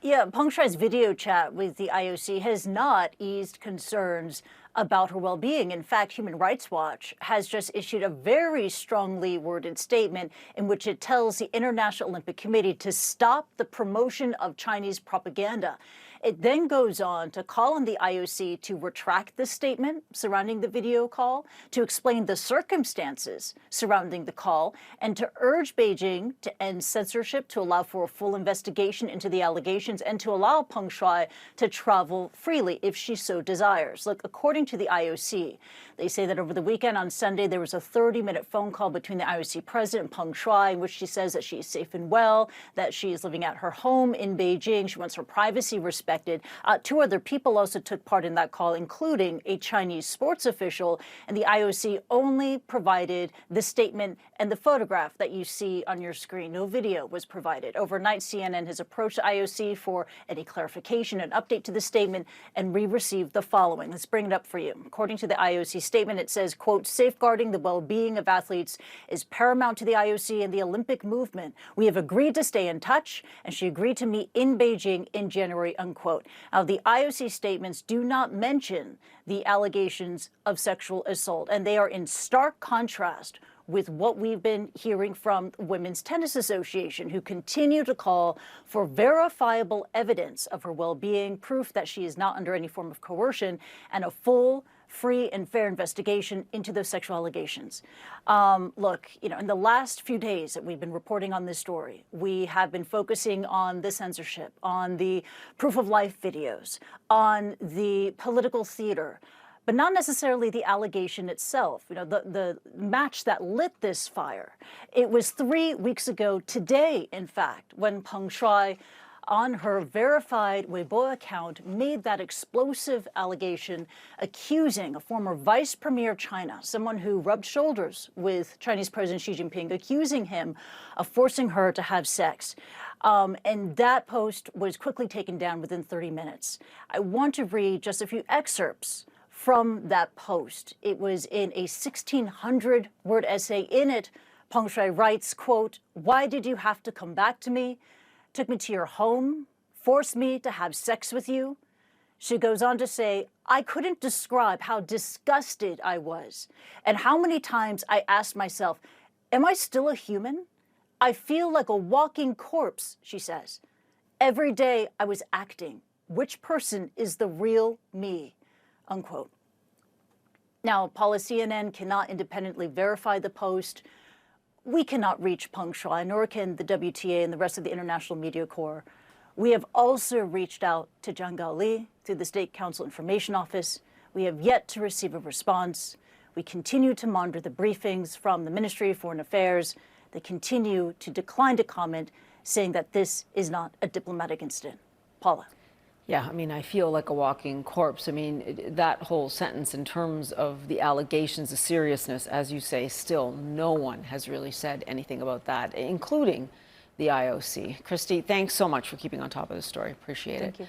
Yeah, Peng Shuai's video chat with the IOC has not eased concerns about her well-being. In fact, Human Rights Watch has just issued a very strongly worded statement in which it tells the International Olympic Committee to stop the promotion of Chinese propaganda. It then goes on to call on the IOC to retract the statement surrounding the video call, to explain the circumstances surrounding the call, and to urge Beijing to end censorship, to allow for a full investigation into the allegations, and to allow Peng Shuai to travel freely if she so desires. Look, according to the IOC, they say that over the weekend on Sunday, there was a 30-minute phone call between the IOC president, Peng Shuai, in which she says that she is safe and well, that she is living at her home in Beijing. She wants her privacy respected. Two other people also took part in that call, including a Chinese sports official, and the IOC only provided the statement and the photograph that you see on your screen. No video was provided. Overnight, CNN has approached the IOC for any clarification and update to the statement, and we received the following. Let's bring it up for you. According to the IOC statement, it says, quote, "Safeguarding the well-being of athletes is paramount to the IOC and the Olympic movement. We have agreed to stay in touch," and she agreed to meet in Beijing in January, unquote. Now, the IOC statements do not mention the allegations of sexual assault, and they are in stark contrast with what we've been hearing from Women's Tennis Association, who continue to call for verifiable evidence of her well-being, proof that she is not under any form of coercion, and a full, free and fair investigation into those sexual allegations. Look, in the last few days that we've been reporting on this story, we have been focusing on the censorship, on the proof of life videos, on the political theater, but not necessarily the allegation itself. The match that lit this fire. It was 3 weeks ago today, in fact, when Peng Shuai, on her verified Weibo account, made that explosive allegation accusing a former vice premier of China, someone who rubbed shoulders with Chinese President Xi Jinping, accusing him of forcing her to have sex. And that post was quickly taken down within 30 minutes. I want to read just a few excerpts from that post. It was in a 1,600-word essay. In it, Peng Shuai writes, quote, "Why did you have to come back to me? Took me to your home, forced me to have sex with you." She goes on to say, "I couldn't describe how disgusted I was and how many times I asked myself, am I still a human? I feel like a walking corpse," she says. "Every day I was acting. Which person is the real me?" Unquote. Now, Paula, CNN cannot independently verify the post. We cannot reach Peng Shuai, nor can the WTA and the rest of the International Media Corps. We have also reached out to Zhang Gaoli through the State Council Information Office. We have yet to receive a response. We continue to monitor the briefings from the Ministry of Foreign Affairs. They continue to decline to comment, saying that this is not a diplomatic incident. Paula. Yeah, I mean, I feel like a walking corpse. I mean, that whole sentence in terms of the allegations, the seriousness, as you say, still no one has really said anything about that, including the IOC. Kristie, thanks so much for keeping on top of the story. Appreciate it. Thank you.